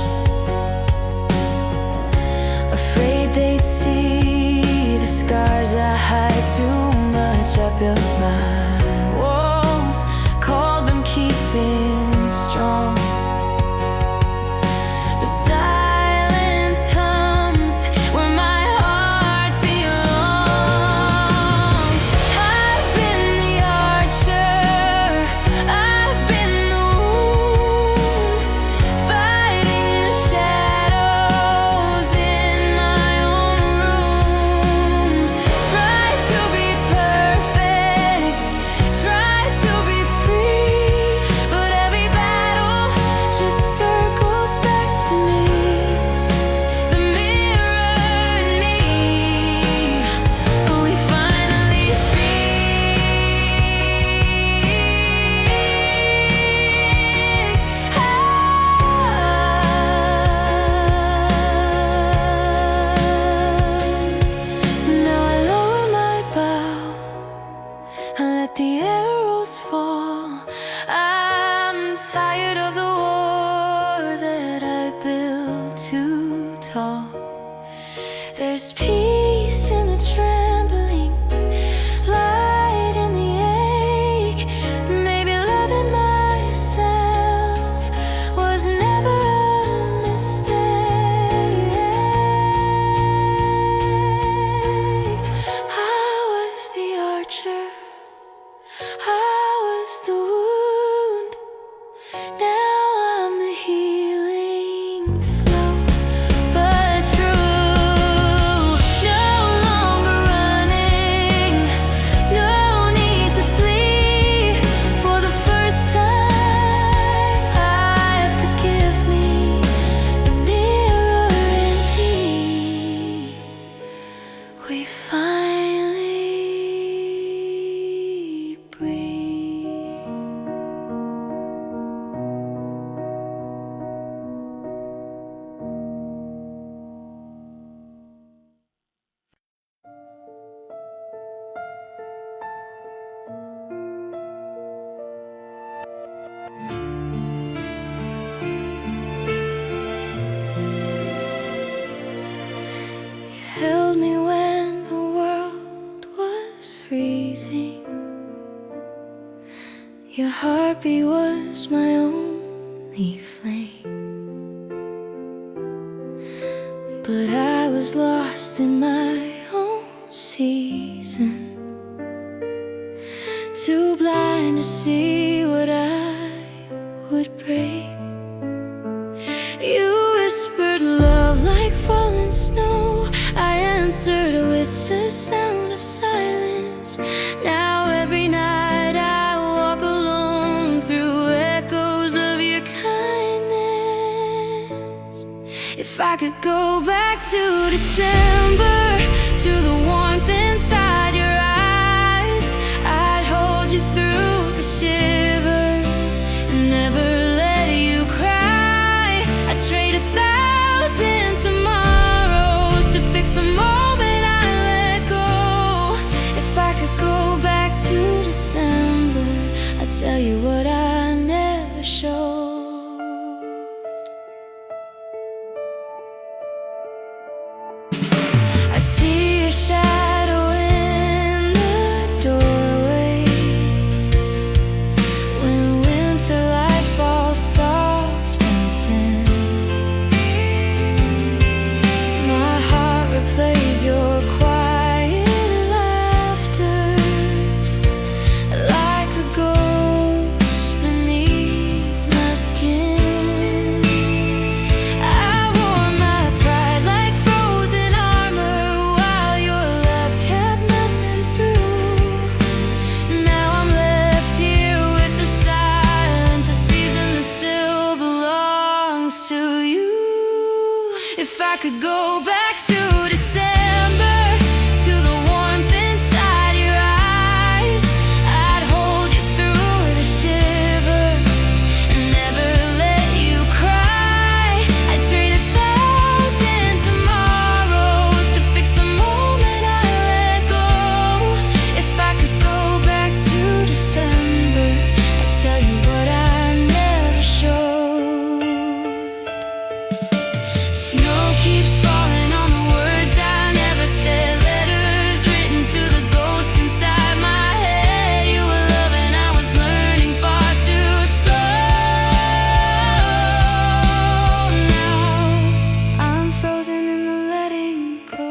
Speaker 1: Afraid they'd see the scars I hide too much. I built my walls, called them keeping strong, but silence hums where my heart belongs. I've been the archer, I've been the arrows fall. I'm tired of the war that I built too tall. There's peace in the trembling, light in the ache. Maybe loving myself was never a mistake. I was the archer, I was the wound, now I'm the healing, slow but true. No longer running, no need to flee. For the first time, I forgive me, the mirror in me. We finally breathe. You held me when the world was freezing. Your heartbeat was my only flame, but I was lost in my own season, too blind to see what I would break. You whispered love like falling snow. I answered with the sound of silence. Now every night I walk alone through echoes of your kindness. If I could go back to December, to the warmth inside your eyes, I'd hold you through the shivers and never let you cry. I'd trade 1,000 tomorrows to fix the moment I could go back to December, to the warmth inside your eyes, I'd hold you through the shivers and never let you cry. I'd trade 1,000 tomorrows to fix the moment I let go. If I could go back to December, I'd tell you what I never showed. Snow keeps falling on the words I never said, letters written to the ghost inside my head. You were loving, I was learning far too slow. Now I'm frozen in the letting go.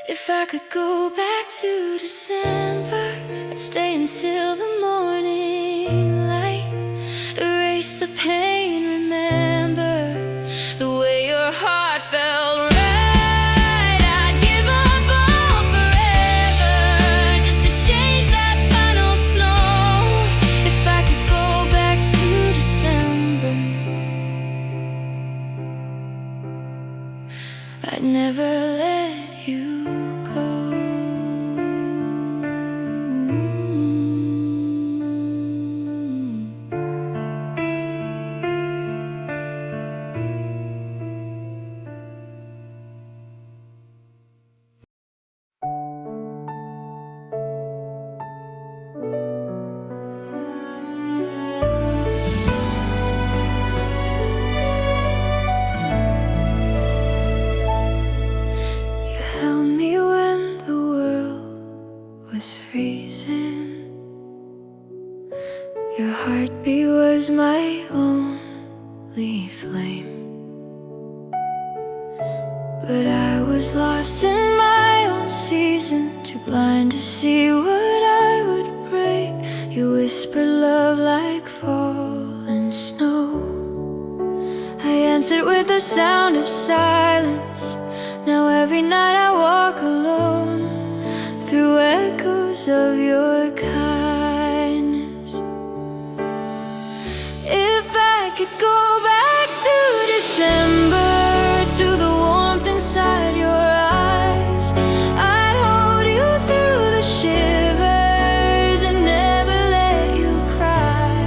Speaker 1: If I could go back to December, I'd stay until the morning light, erase the pain, remember the way your heart felt right. I'd give up all forever just to change that final snow. If I could go back to December, I'd never let you go. You held me when the world was freezing. Your heartbeat was my only flame, but I was lost in my own season, too blind to see what I would break. You whispered love like falling snow. I answered with the sound of silence. Now every night I walk alone through echoes of your kindness. If I could go back to December, to the warmth inside your eyes, I'd hold you through the shivers and never let you cry.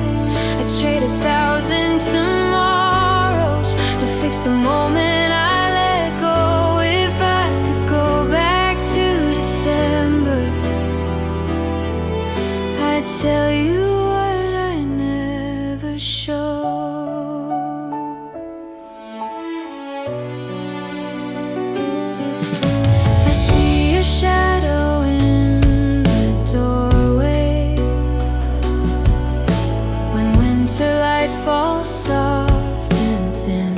Speaker 1: I'd trade 1,000 tomorrows to fix the moment I let go. If I could go back to December, I'd tell you what I never showed. I see your shadow in the doorway when winter light falls soft and thin.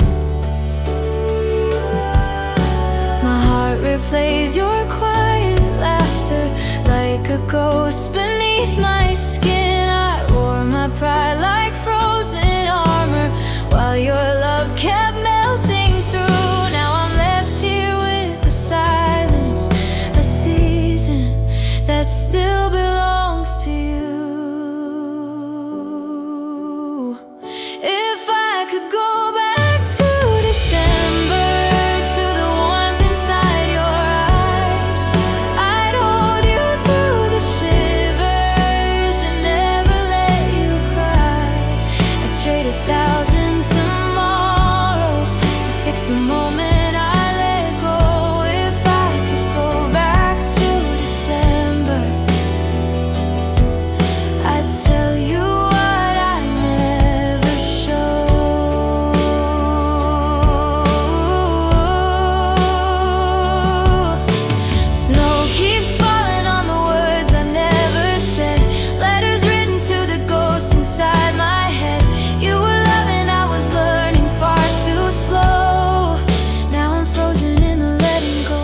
Speaker 1: My heart replays your quiet laughter like a ghost beneath my skin. I wore my pride like frozen armor while your love kept melting through. Now I'm left here with the silence, a season that still belongs to you. If I could go back to December, to the warmth inside your eyes, I'd hold you through the shivers and never let you cry. I'd trade 1,000 tomorrows to fix the moment I let go. If I could go back to December, I'd tell you what I never showed. Snow keeps falling on the words I never said, letters written to the ghost inside my head. You were loving, I was learning far too slow. Now I'm frozen in the letting go.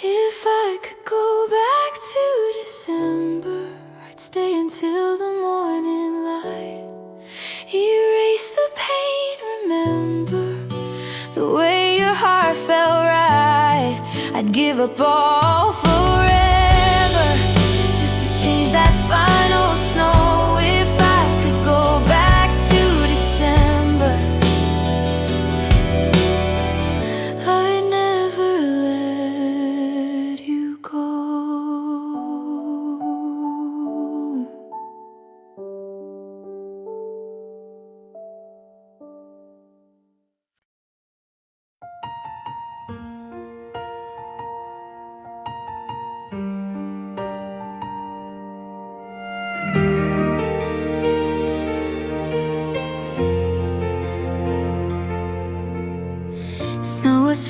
Speaker 1: If I could go back to December, I'd stay until the morning light, erase the pain, remember the way your heart felt right. I'd give up all forever just to change that final snow. If I could go back to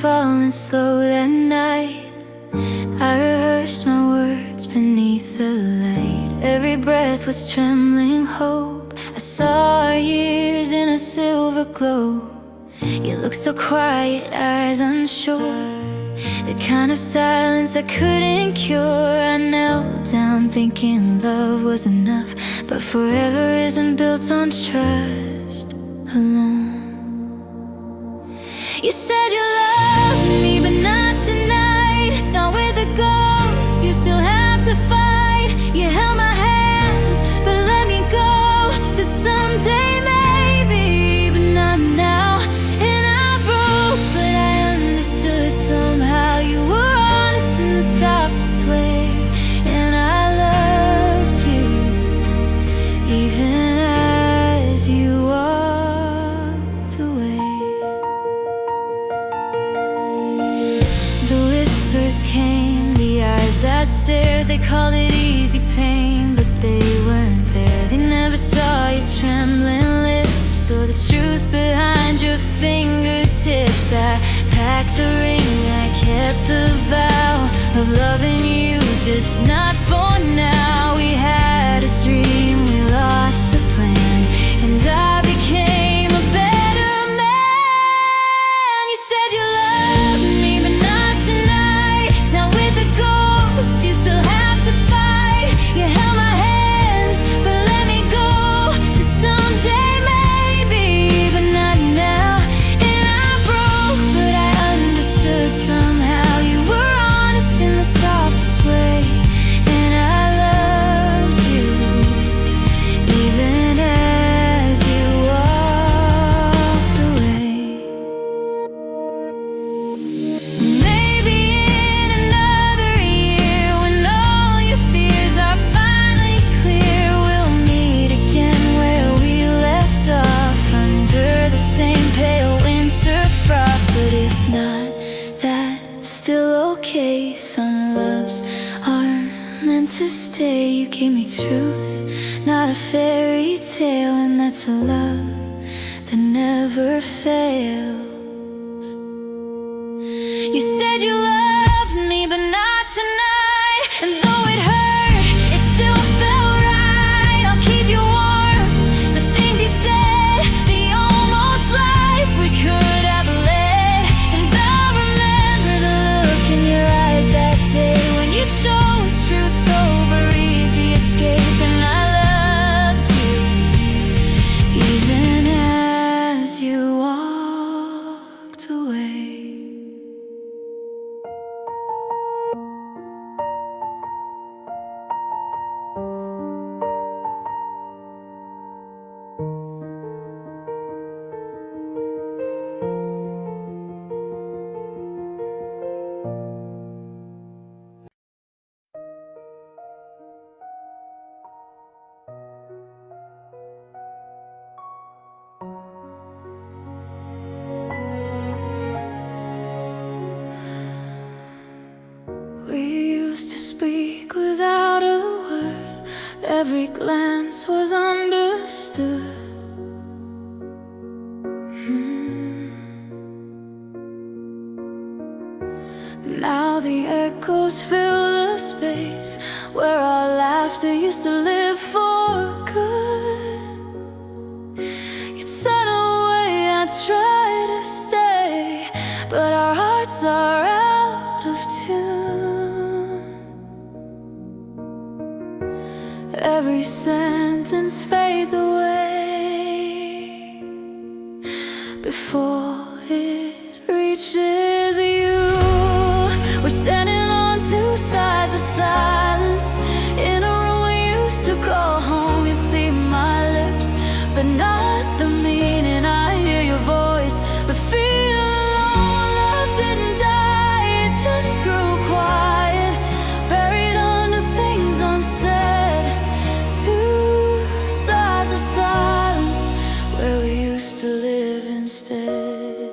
Speaker 1: falling slow that night. I rehearsed my words beneath the light. Every breath was trembling hope. I saw our years in a silver glow. You looked so quiet, eyes unsure, the kind of silence I couldn't cure. I knelt down thinking love was enough, but forever isn't built on trust alone. You said you loved me, but not tonight. Not with a ghost, you still have to fight. You held my hands, but let me go. Said someday maybe, but not now. And I broke, but I understood somehow. You were honest in the softest way, and I loved you, even as you walked away. The whispers came, the eyes that stared. They called it easy pain, but they weren't there. They never saw your trembling lips or the truth behind your fingertips. I packed the ring, I kept the vow of loving you, just not for now. We had a dream, we lost the plan, and I became a better man. You said you loved me, but not tonight. Not with a ghost, you still have to fight. You held my hands, but let me go. Said someday maybe, but not now. And I broke, but I understood somehow. You were honest in the softest way, and I loved you, even as you walked away. Maybe in another year, when all your fears are finally clear, we'll meet again where we left off, under the same pale winter frost. But if not, that's still okay. Some loves aren't meant to stay. You gave me truth, not a fairy tale, and that's a love that never fails. You said you loved me, but not tonight. And though it hurt, it still felt right. I'll keep you warm, the things you said, the almost life we could have led. And I'll remember the look in your eyes that day when you chose truth over easy escape. And I loved you, even as you walked away. We used to speak without a word. Every glance was understood. Now the echoes fill the space where our laughter used to live for good. You'd said away, I'd try to stay, but our hearts are out of tune. Every sentence fades away before it reaches you. We're standing on two sides of silence in a room we used to call home. You see my lips, but not the meaning. I hear your voice, but feel alone. Love didn't die, it just grew quiet, buried under things unsaid. Two sides of silence where we used to live instead.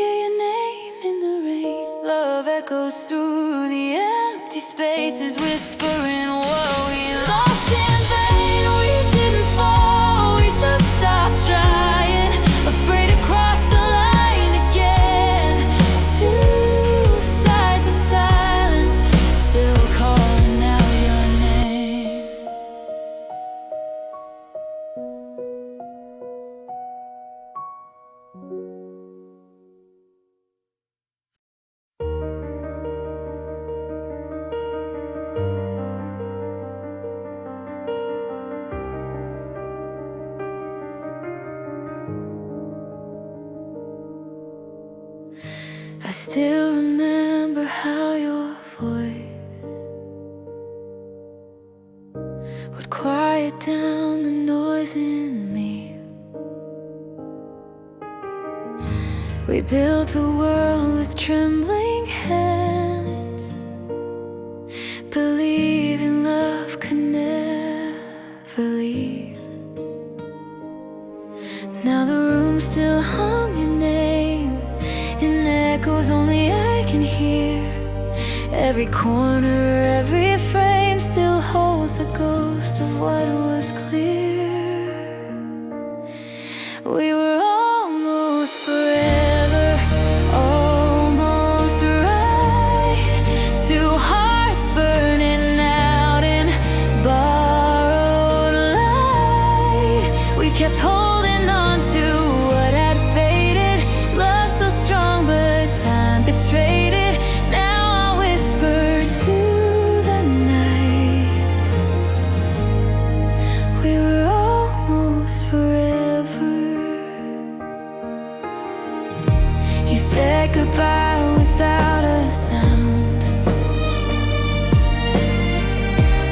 Speaker 1: hear your name in the rain. Love echoes through the empty spaces, whispering what we lost in vain. We didn't fall, we just stopped trying, afraid to cross the line again. Two sides of silence, still calling out your name. I still remember how your voice would quiet down the noise in me. We built a world with trembling hands, believing love could never leave. Now the room still hum your name in echoes only I can hear. Every corner, every frame still holds the ghost of what was clear. We were almost forever, almost right. Two hearts burning out in borrowed light. We kept holding on to what had faded. Love so strong, but time betrayed it. Now I whisper to the night, we were almost forever. You said goodbye without a sound,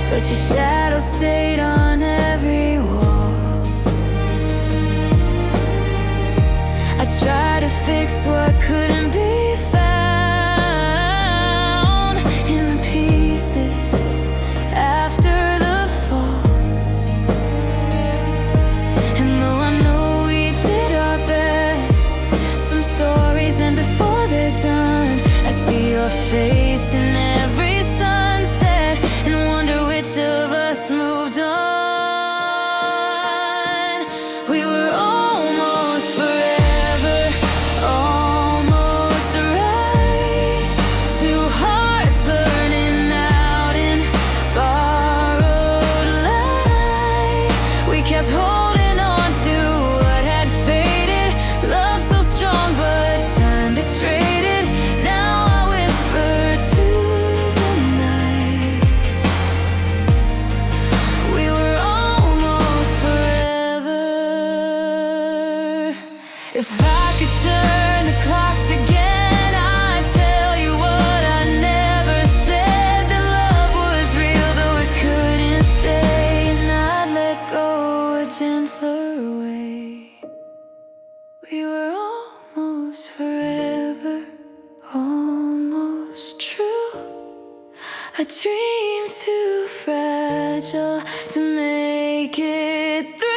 Speaker 1: but your shadow stayed on every wall. I tried to fix what couldn't be found in the pieces after the fall. And though I know we did our best, some stories end before they're done. I see your face in every sunset and wonder which of us moved on. We were almost forever, almost right. Two hearts burning out in borrowed light. We kept holding on to what had faded. Love so strong, but time betrayed it. Now I whisper to the night, we were almost forever. If I could turn the clocks again, I'd tell you what I never said. That love was real, though it couldn't stay. And I'd let go a gentler way. We were almost forever, almost true. A dream too fragile to make it through.